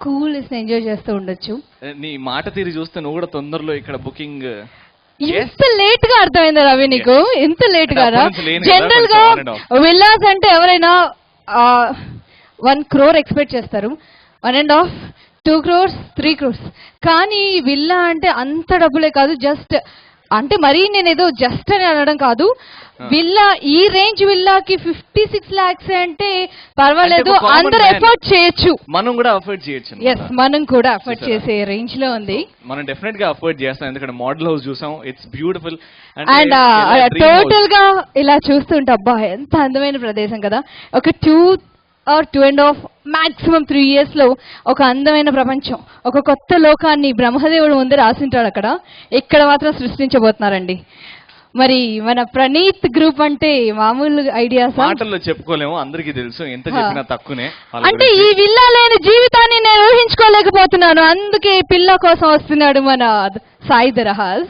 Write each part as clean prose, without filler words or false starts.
Coolness enjoy చేస్తూ ఉండొచ్చు. నీ మాట తీరి చూస్తే నువ్వు కూడా తొందరలో ఇక్కడ బుకింగ్ ఎంత లేట్ గా అర్థమైందా రవి నీకు? ఎంత లేట్ గా? జనరల్ గా విల్లాస్ అంటే ఎవరైనా 1 crore ఎక్స్పెక్ట్ చేస్తారు, 1.5, 2 crores, 3 crores. కానీ విల్లా అంటే అంత డబ్బులే కాదు. జస్ట్ అంటే మరీ నేను ఏదో జస్ట్ అని అనడం కాదు, విల్లా ఈ రేంజ్ విల్లాకి 56 lakhs అంటే పర్వాలేదు, అందరూ ఎఫర్ట్ చేయొచ్చు, మనం కూడా అఫోర్డ్ చేయొచ్చు. ఎస్, మనం కూడా అఫోర్డ్ చేసే రేంజ్ లో ఉంది. మనం డెఫినెట్ గా అఫోర్డ్ చేస్తాం, ఎందుకంటే మోడల్ హౌస్ చూసాం, ఇట్స్ బ్యూటిఫుల్. అండ్ టోటల్ గా ఇలా చూస్తుంటే అబ్బా ఎంత అందమైన ప్రదేశం కదా. ఒక 2 or 2.5 maximum 3 years లో ఒక అందమైన ప్రపంచం, ఒక కొత్త లోకాన్ని బ్రహ్మదేవుడు ముందే రాసింటాడు అక్కడ. ఇక్కడ మాత్రం సృష్టించబోతున్నారండి. మరి మన ప్రణీత్ గ్రూప్ అంటే మామూలు ఐడియాస్ మాటల్లో చెప్పుకోలేము, అందరికీ తెలుసు, ఎంత చెప్పినా తక్కువనే. అంటే ఈ విల్లా లేని జీవితాన్ని నేను ఊహించుకోలేకపోతున్నాను, అందుకే పిల్ల కోసం వస్తున్నాడు మన సాయి దర్హాస్.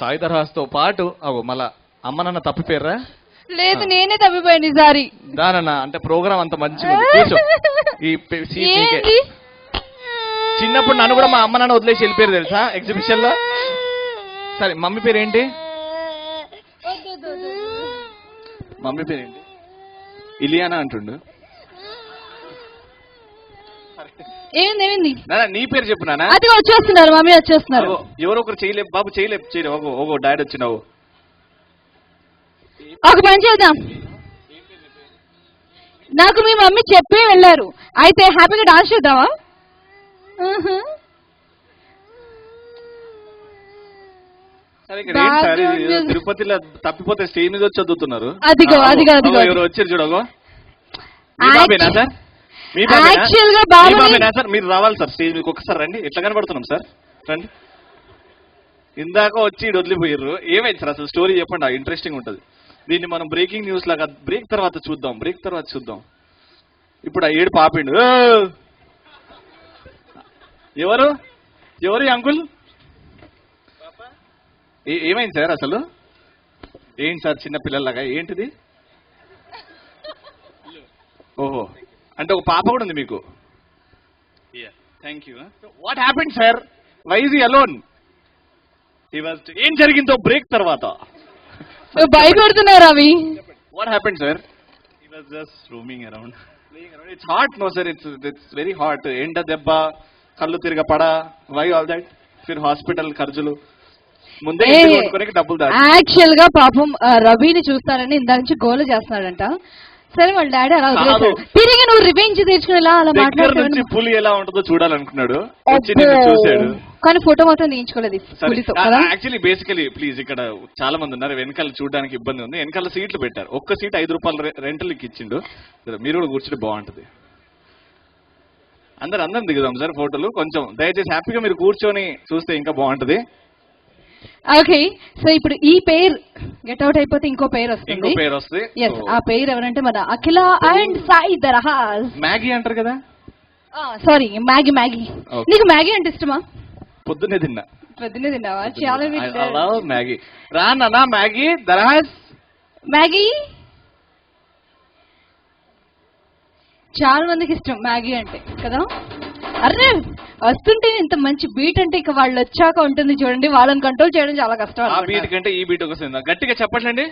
సాయి దర్హాస్ తో పాటు మళ్ళా అమ్మ నాన్న తప్పిపోయారా? లేదు, నేనే తప్పిపోయాను ఈసారి. దానన్నా అంటే ప్రోగ్రామ్ అంత మంచిగా చిన్నప్పుడు నన్ను కూడా మా అమ్మ నాన్న వదిలేసి వెళ్ళిపోయారు తెలుసా ఎగ్జిబిషన్ లో. సరే, మమ్మీ పేరు ఏంటి? మమ్మీ పేరు ఏంటి? ఇలియానా అంటుండు. ఏమైంది? నీ పేరు చెప్పు నాన్న. అది వచ్చేస్తున్నారు, మమ్మీ వచ్చేస్తున్నారు. ఎవరో ఒకరు చేయలేవు బాబు, చేయలేవు. ఓ డాడీ వచ్చినావు. ఒక పని చేద్దాం, నాకు మీ మమ్మీ చెప్పే వెళ్ళారు, అయితే హ్యాపీగా డాన్స్ చేద్దామా? తిరుపతిలో తప్పిపోతే స్టేజ్ మీద వచ్చి చదువుతున్నారు. అదిగో ఎవరు వచ్చారు చూడగో. సార్ మీరు రావాలి సార్, స్టేజ్ మీకు ఒకసారి రండి. ఎట్లా కనబడుతున్నాం సార్? రండి. ఇందాక వచ్చి వదిలిపోయారు. ఏమైంది సార్ అసలు స్టోరీ చెప్పండి, ఇంట్రెస్టింగ్ ఉంటుంది. దీన్ని మనం బ్రేకింగ్ న్యూస్ లాగా బ్రేక్ తర్వాత చూద్దాం. ఇప్పుడు ఆ ఏడు పాపిండు. ఎవరు అంకుల్? ఏమైంది సార్ అసలు? ఏంటి సార్ చిన్న పిల్లల్లాగా ఏంటిది? ఓహో, అంటే ఒక పాప కూడా ఉంది మీకు? Thank you. What happened sir? Why is he alone? ఏం జరిగిందో బ్రేక్ తర్వాత. భయపడుతున్నారు అవి. What happened, sir? He was just roaming around. It's hot, no sir. It's very hot. Enda debba, kallu tirga pada. Why all that? Fir hospital ఖర్చులు ముందే కొనుక్కోనికి డబ్బులు దాటి. Actual గా పాపం రవిని చూస్తారని ఇందా నుంచి గోల చేస్తున్నాడంట. సరే, వాళ్ళ డాడీ అలా తిరిగి నువ్వు రివెంజ్ తీర్చుకునేలా అలా మాట్లాడుతూ పులి ఎలా ఉంటుందో చూడాలనుకున్నాడు, వచ్చి నిన్ను చూశాడు. కానీ ఫోటో మాత్రం తీయించుకోలేదు పులితో. యాక్చువల్లీ బేసికలీ ప్లీజ్, ఇక్కడ చాలా మంది ఉన్నారు, వెనకాల చూడడానికి ఇబ్బంది ఉంది. వెనకాల సీట్లు పెట్టారు, ఒక్క సీట్ 5 రూపాయలు రెంటల్కి ఇచ్చిండు. మీరు కూడా కూర్చుంటే బాగుంటుంది. అందరం దిగుదాం సార్ ఫోటోలు. కొంచెం దయచేసి హ్యాపీగా మీరు కూర్చొని చూస్తే ఇంకా బాగుంటది. ఓకే, సో ఇప్పుడు ఈ పేరు గెట్ అవుట్ అయిపోతే ఇంకో పేరు వస్తుంది. ఎస్, ఆ పేరు ఎవరంటే మన అఖిల అండ్ సాయి దర్హాస్. మ్యాగీ అంటారు కదా? Sorry, Maggi. నీకు మ్యాగీ అంటే ఇష్టమా? పొద్దున్నే తిన్నావా? చాలా మ్యాగీ. రా నాన్న, మ్యాగీ దర్హాస్. మ్యాగీ చాలా మందికి ఇష్టం మ్యాగీ అంటే కదా. అరే వస్తుంటే ఇంత మంచి బీట్ అంటే ఇక వాళ్ళు వచ్చాక ఉంటుంది చూడండి, వాళ్ళని కంట్రోల్ చేయడం చాలా కష్టం. ఆ బీట్ కంటే ఈ బీట్ వస్తుంది. గట్టిగా చెప్పండి.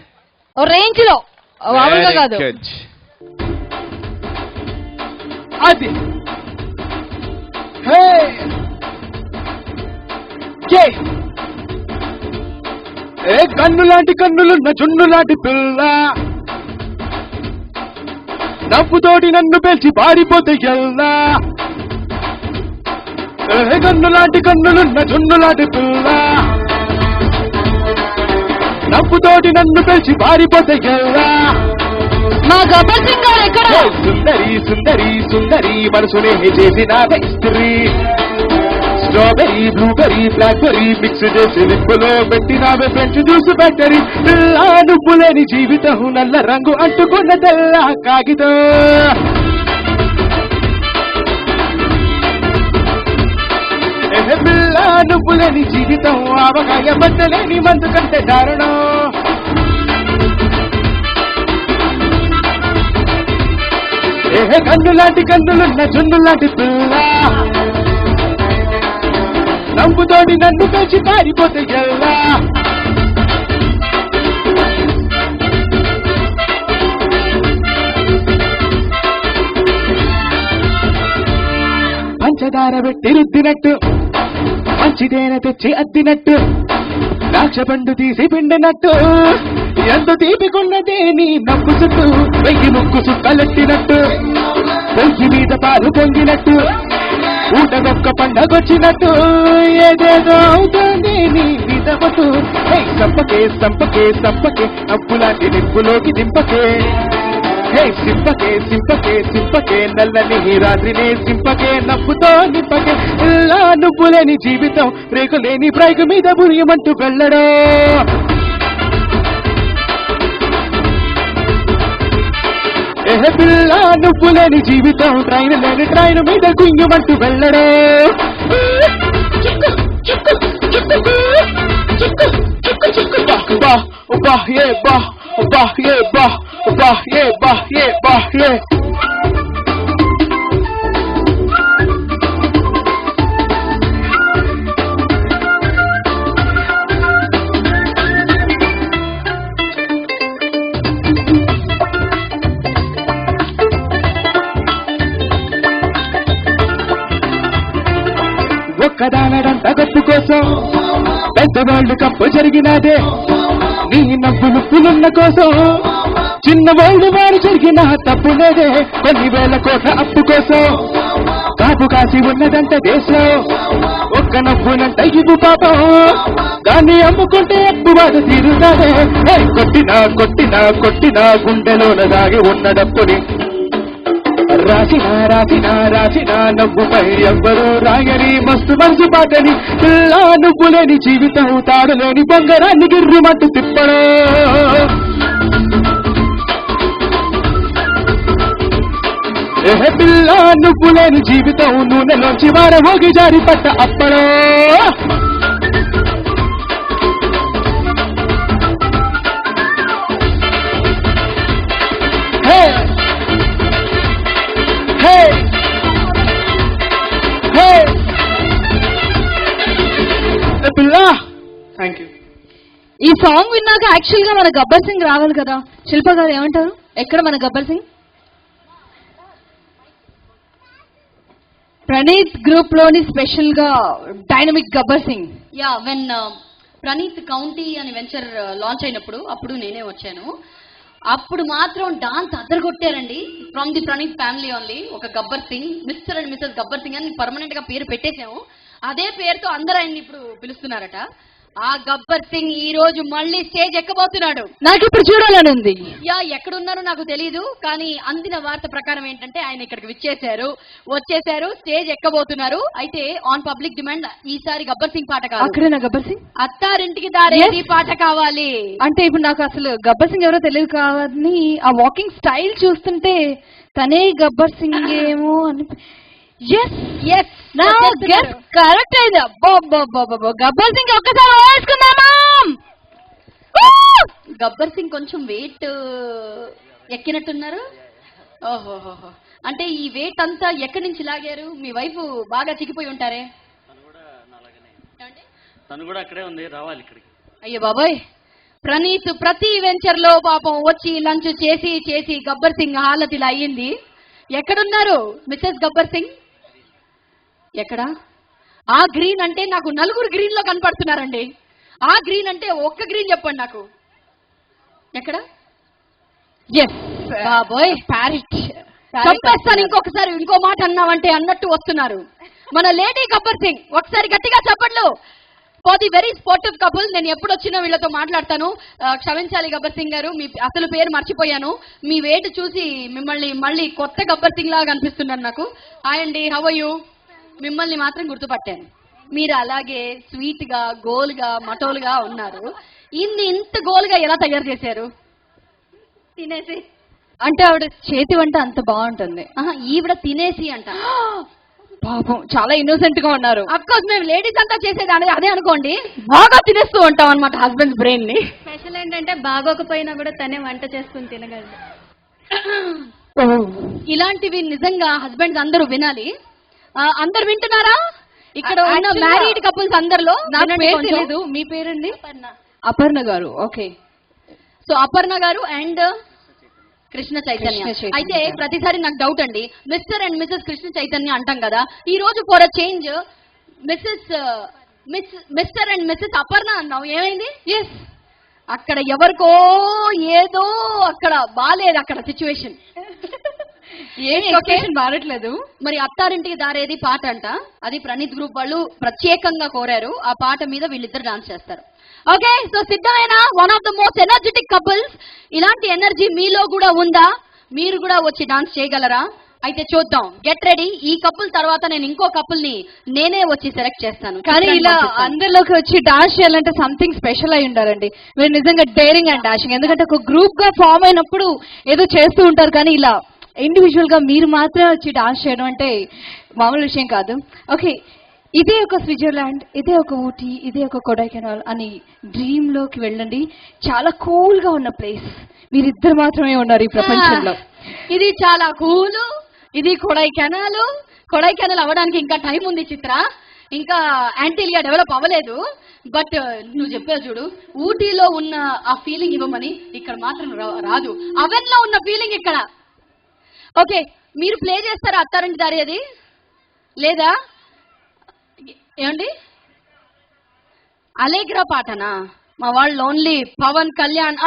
ఓ రేంజ్ లో, మామూలుగా కాదు. అది కన్ను లాంటి కన్నులున్న చున్ను లాంటి పిల్ల, నవ్వుతోటి నన్ను పేల్చి పారిపోతే ఎల్లా. కన్ను లాంటి కన్నులున్న చున్ను లాంటి పిల్ల, నవ్వుతోటి నన్ను పేల్చి పారిపోతే ఎల్లా. మా గబ్బర్ సింగ్ గారు ఎక్కడ? సుందరి మనసునే చేసిన స్త్రీ. స్ట్రాబెరీ, బ్లూబెరీ, బ్లాక్బెరీ మిక్స్ చేసి నిప్పులో పెట్టినావే ఫ్రెంచ్ జ్యూస్ బ్యాటరీ. పిల్ల నువ్వు లేని జీవితం నల్ల రంగు అంటుకున్న తెల్ల కాగితం. పిల్ల నువ్వు లేని జీవితం ఆవకాయ బద్దలేని మందు కంటే దారుణం. కన్ను లాంటి కన్నులున్న జున్ను లాంటి పిల్ల, పడి నన్ను పెంచి పారిపోతే ఎలా పంచదార పెట్టి రుద్దినట్టు మంచిదేన తెచ్చి అద్దినట్టు ద్రాక్ష పండు తీసి పిండినట్టు ఎంత తీపికున్నదే నీ నవ్వు చుట్టూ వెయ్యి ముక్కు చుక్కలెట్టినట్టు పొయ్యి మీద పాలు పొంగినట్టు ఊటగొక్క పండగొచ్చినట్టు ఏదేదో అవుతుంది నీ మీద పట్టు సంపకే సంపకే సంపకే నవ్వులాంటి నిప్పులోకి దింపకే హే సింపకే సింపకే సింపకే నల్లని రాత్రినే సింపకే నవ్వుతో నింపకే ఇలా నువ్వులేని జీవితం రేకులేని బ్రైక్ మీద బురియమంటూ వెళ్ళడో ఏ పిల్ల నువ్వులేని జీవితం ట్రైన్ లేని ట్రైన్ మీద గుంగుమంటూ వెళ్ళడో బా బా ఏ బా బా ఏ బా బా ఏ బా ఏ బా ఏ ఒక్కదానడంత గొప్ప కోసం పెద్ద వరల్డ్ కప్ జరిగినదే నీ నవ్వులు పులున్న కోసం చిన్న వరల్డ్ వారు జరిగిన తప్పు లేదే కొన్ని వేల కోట్ల అప్పు కోసం కాపు కాసి ఉన్నదంట దేశం ఒక్క నవ్వునంట ఇవ్వు పాపం దాన్ని అమ్ముకుంటే అప్పు బాధ తీరుతాదే కొట్టినా కొట్టినా కొట్టినా గుండెలోన దాగి ఉన్న డప్పుని రాసినా రాసినా రాసినా నవ్వుపై ఎవ్వరూ రాయని మస్తు మనసు పాటని పిల్లా నువ్వులేని జీవితం తాడులేని బొంగరాన్ని గిర్రుమంటూ తిప్పడు పిల్లా నువ్వులేని జీవితం నూనెలోంచి వారహోగి జారి పట్ట అప్పడో ఈ సాంగ్ విన్నాక యాక్చువల్ గా మన గబ్బర్ సింగ్ రావాలి కదా. శిల్ప గారు ఏమంటారు? ఎక్కడ మన గబ్బర్ సింగ్? ప్రణీత్ గ్రూప్ లోని స్పెషల్ గా dynamic Gabbar Singh. Yeah, when Praneeth county అని వెంచర్ లాంచ్ అయినప్పుడు అప్పుడు నేనే వచ్చాను. అప్పుడు మాత్రం డాన్స్ అదరగొట్టారండి. From the Praneeth family only. ఒక Gabbar Singh, mister and mrs Gabbar Singh అని పర్మనెంట్ గా పేరు పెట్టేశాము. అదే పేరుతో అందరూ ఆయన్ని ఇప్పుడు పిలుస్తున్నారట. ఆ గబ్బర్ సింగ్ ఈ రోజు మళ్ళీ స్టేజ్ ఎక్కబోతున్నాడు. నాకు ఇప్పుడు చూడాలని ఉంది. యా, ఎక్కడున్నారో నాకు తెలియదు, కానీ అందిన వార్త ప్రకారం ఏంటంటే ఆయన ఇక్కడికి వచ్చేసారు, స్టేజ్ ఎక్కబోతున్నారు. అయితే ఆన్ పబ్లిక్ డిమాండ్ ఈసారి గబ్బర్ సింగ్ పాట కాదు. అక్కడే నా గబ్బర్ సింగ్ అత్తారింటికి దారేది పాట కావాలి. అంటే ఇప్పుడు నాకు అసలు గబ్బర్ సింగ్ ఎవరో తెలియదు కావని ఆ వాకింగ్ స్టైల్ చూస్తుంటే తనే గబ్బర్ సింగ్ ఏమో అని. కరెక్ట్ అయింది. గబ్బర్ సింగ్ ఒక్కసారి వేసుకుందామా? గబ్బర్ సింగ్ కొంచెం వెయిట్ ఎక్కినట్టున్నారు. ఓహోహోహో, అంటే ఈ వెయిట్ అంతా ఎక్కడి నుంచి లాగారు? మీ వైఫ్ బాగా చిక్కిపోయి ఉంటారే. తను కూడా అక్కడే ఉంది, రావాలి ఇక్కడికి. అయ్యో బాబాయ్, ప్రణీత్ ప్రతి వెంచర్ లో పాపం వచ్చి లంచ్ చేసి గబ్బర్ సింగ్ హాలత్ ఇలా అయ్యింది. ఎక్కడున్నారు మిసెస్ గబ్బర్ సింగ్? ఎక్కడా? ఆ గ్రీన్ అంటే నాకు నలుగురు గ్రీన్ లో కనపడుతున్నారండి. ఆ గ్రీన్ అంటే ఒక్క గ్రీన్ చెప్పండి నాకు. ఎక్కడ? బాబోయ్, ప్యారెట్. చంపేస్తాను ఇంకొకసారి ఇంకో మాట అన్నావంటే అన్నట్టు వస్తున్నారు మన లేడీ గబ్బర్ సింగ్. ఒకసారి గట్టిగా చెప్పండి for the very sportive couple. నేను ఎప్పుడు వచ్చినా వీళ్ళతో మాట్లాడతాను. క్షమించాలి గబ్బర్ సింగ్ గారు, మీ అసలు పేరు మర్చిపోయాను. మీ వేటు చూసి మిమ్మల్ని మళ్ళీ కొత్త గబ్బర్ సింగ్ లాగా అనిపిస్తున్నారు నాకు. హాయ్ అండి, హౌ ఆర్ యూ? మిమ్మల్ని మాత్రం గుర్తుపట్టాను. మీరు అలాగే స్వీట్ గా, గోల్ గా, మటోలుగా ఉన్నారు. ఇంత గోల్ గా ఎలా తయారు చేశారు? తినేసి అంటే ఆవిడ చేతి వంట అంత బాగుంటుంది. ఈవిడ తినేసి అంట. పాపం చాలా ఇన్నోసెంట్ గా ఉన్నారు. అఫ్కోర్స్ మేము లేడీస్ అంతా చేసేది అదే అనుకోండి. బాగా తినేస్తూ ఉంటాం అనమాట హస్బెండ్ బ్రెయిన్ ని. స్పెషల్ ఏంటంటే బాగోకపోయినా కూడా తనే వంట చేసుకుని తినగలదు. ఇలాంటివి నిజంగా హస్బెండ్స్ అందరూ వినాలి. అందరు వింటున్నారా? ఇక్కడ ఉన్న Actually, మ్యారీడ్ కపుల్స్ అందరిలో నాకు వినండి పేరు కొంచెం. తెలియదు, మీ పేరండి? అపర్ణ గారు. ఓకే. సో అపర్ణ గారు అండ్ కృష్ణ చైతన్య. కృష్ణ చైతన్య అయితే గారు. ప్రతిసారి నాకు డౌట్ అండి, mister and Mrs Krishna Chaitanya అంటాం కదా, ఈ రోజు for a change mister and Mrs Aparna అన్నావు, ఏమైంది? ఎస్, అక్కడ ఎవరికో ఏదో అక్కడ బాలేదు, అక్కడ సిచ్యువేషన్. ఏం ఎక్స్ప్రెషన్ మారట్లేదు. మరి అత్తారింటికి దారేది పాట అంట, అది ప్రణీత్ గ్రూప్ వాళ్ళు ప్రత్యేకంగా కోరారు. ఆ పాట మీద వీళ్ళిద్దరు డాన్స్ చేస్తారు. ఓకే, సో సిద్ధమైన one of the most energetic couples. ఇలాంటి ఎనర్జీ మీలో కూడా ఉందా? మీరు కూడా వచ్చి డాన్స్ చేయగలరా? అయితే చూద్దాం, గెట్ రెడీ. ఈ కపుల్ తర్వాత నేను ఇంకో కపుల్ ని నేనే వచ్చి సెలెక్ట్ చేస్తాను. కానీ ఇలా అందరిలోకి వచ్చి డాన్స్ చేయాలంటే సంథింగ్ స్పెషల్ అయి ఉండాలండి. మీరు నిజంగా డేరింగ్ అండ్ డాషింగ్. ఎందుకంటే ఒక గ్రూప్ గా ఫామ్ అయినప్పుడు ఏదో చేస్తూ ఉంటారు, కానీ ఇలా ఇండివిజువల్ గా మీరు మాత్రమే వచ్చి డాన్స్ చేయడం అంటే మామూలు విషయం కాదు. ఓకే, ఇదే ఒక స్విట్జర్లాండ్, ఇదే ఒక ఊటీ, ఇదే ఒక కొడైకెనాల్ అని డ్రీమ్ లోకి వెళ్ళండి. చాలా కూల్ గా ఉన్న ప్లేస్. మీరిద్దరు మాత్రమే ఉన్నారు ఈ ప్రపంచంలో. ఇది చాలా కూలు, ఇది కొడైకెనాల్. కొడైకెనాల్ అవ్వడానికి ఇంకా టైం ఉంది చిత్ర, ఇంకా యాంటీలియా డెవలప్ అవ్వలేదు. బట్ నువ్వు చెప్పావు చూడు, ఊటీలో ఉన్న ఆ ఫీలింగ్ ఇవ్వమని, ఇక్కడ మాత్రం రాదు. అవెన్ లో ఉన్న ఫీలింగ్ ఇక్కడ. ఓకే, మీరు ప్లే చేస్తారా అత్తారింటి దారి? అది లేదా ఏమండి? అలేగ్రా పాటనా? మా వాళ్ళు ఓన్లీ పవన్ కళ్యాణ్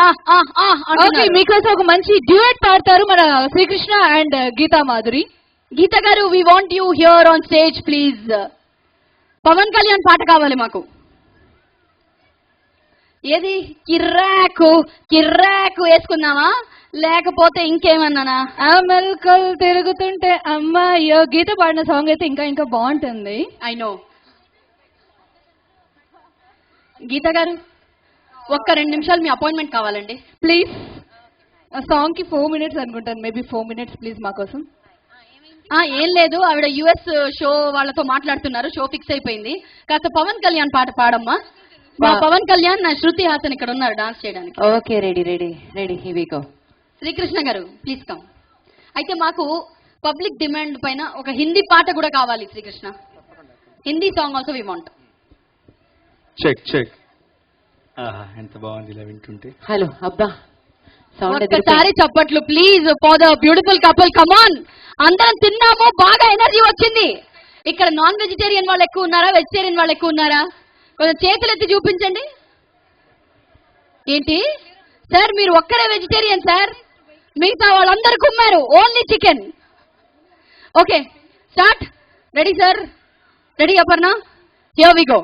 ఓకే, మీకోసం ఒక మంచి డ్యూయట్ పాడతారు మన Srikrishna and Geetha Madhuri. Geetha garu, we want you here on stage please. Pawan Kalyan పాట కావాలి మాకు. ఏది? కిర్రాకు కిర్రాకు వేసుకుందామా, లేకపోతే ఇంకేమన్నానా? మెల్కల్ తిరుగుతుంటే అమ్మాయో గీత పాడిన సాంగ్ అయితే ఇంకా ఇంకా బాగుంటుంది. I know. గీత గారు, ఒక్క 2 నిమిషాలు మీ అపాయింట్మెంట్ కావాలండి ప్లీజ్. ఆ సాంగ్ కి 4 minutes అనుకుంటాను, మేబీ 4 minutes ప్లీజ్ మా కోసం. ఏం లేదు, ఆవిడ యుఎస్ షో వాళ్ళతో మాట్లాడుతున్నారు, షో ఫిక్స్ అయిపోయింది. కాస్త పవన్ కళ్యాణ్ పాట పాడమ్మా. మా పవన్ కళ్యాణ్, నా శృతి హాసన్ ఇక్కడ ఉన్నారు డాన్స్ చేయడానికి. Okay, ready ready ready, here we go. Srikrishna garu please come. అయితే మాకు పబ్లిక్ డిమాండ్ పైన ఒక హిందీ పాట కూడా కావాలి Srikrishna. Hindi song also we want. Check check. ఎంత బాగుంది ఇలా వింటుంటే. హలో అబ్బా, ఒక్కసారి చప్పట్లు please for the beautiful couple. Come on, అందరం తిన్నాము, బాగా ఎనర్జీ వచ్చింది. ఇక్కడ నాన్ వెజిటేరియన్ వాళ్ళు ఎక్కువ ఉన్నారా, వెజిటేరియన్ వాళ్ళు ఎక్కువ ఉన్నారా? కొంచెం చేతులు ఎత్తి చూపించండి. ఏంటి సార్, మీరు ఒక్కరే వెజిటేరియన్ సార్, మిగతా వాళ్ళందరూ కుమ్మారు only chicken. Okay, start. Ready sir? Ready Aparna? Here we go.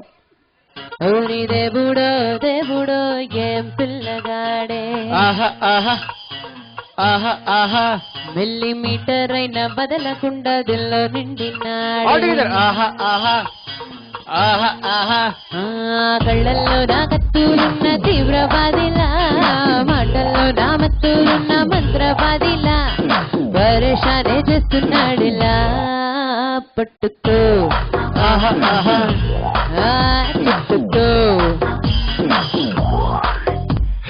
ఓరి దేవుడో దేవుడో ఏం పిల్లగాడే, ఆహా ఆహా ఆహా ఆహా. మిల్లీమీటర్ అయినా బదలకుండా దిల్లో నిండినాడే. ఆహా ఆహా ఆహా ఆహా. కళ్ళల్లో నా కత్తులున్న తీవ్రవాదిలా, మాటల్లో నా మత్తులున్న మంత్రవాదిలా, పరేషానే చేస్తున్నాడిలా. పట్టుకో ఆహా ఆహా. చుట్టుకో.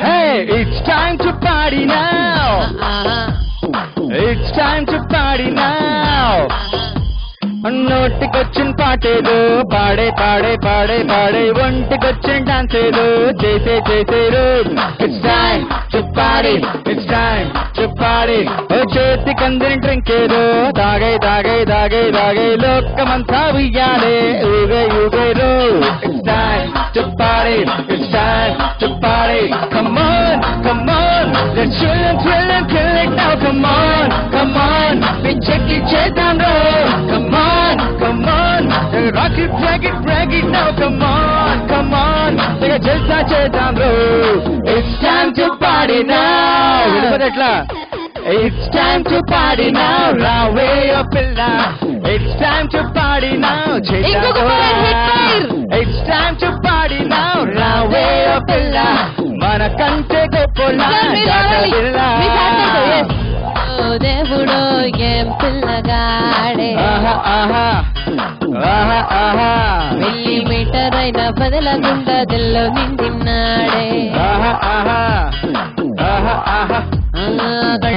Hey, it's time to party now. It's time to party now. నోటికొచ్చిన పాటేదో పాడే పాడే పాడే పాడే, ఒంటికొచ్చిన డాన్స్ ఏదో చేసే చేసేరు. It's time to party, it's time to party. ఓ చేతికందిన డ్రింక్ ఏదో తాగే తాగే తాగే తాగే, లోకమంతా ఉయ్యాలే ఊగే ఊగేరు. It's time to party, it's time to party. Come on, come on, let's chill and thrill and kill it now. Come on, come on, పిచ్చెక్కి చేద్దాం రో. Come on, come on, rock it, break it now. Come on, come on, తెగ జల్సా చేద్దాం రో. It's time to party now. వినపడట్లా? It's time to party now. రావే ఓ పిల్ల, it's time to party now. ఇంకొక fire, hit fire. It's time to party now. రావే ఓ పిల్ల, మన కంటే గొప్పలా దేవుడో ఏం పిల్లగాడే, ఆహా ఆహా ఆహా ఆహా. మిల్లీమీటర్ అయినా బదలకుండా దిల్లో నిండినాడే. ఆహా ఆహా ఆహా ఆహా.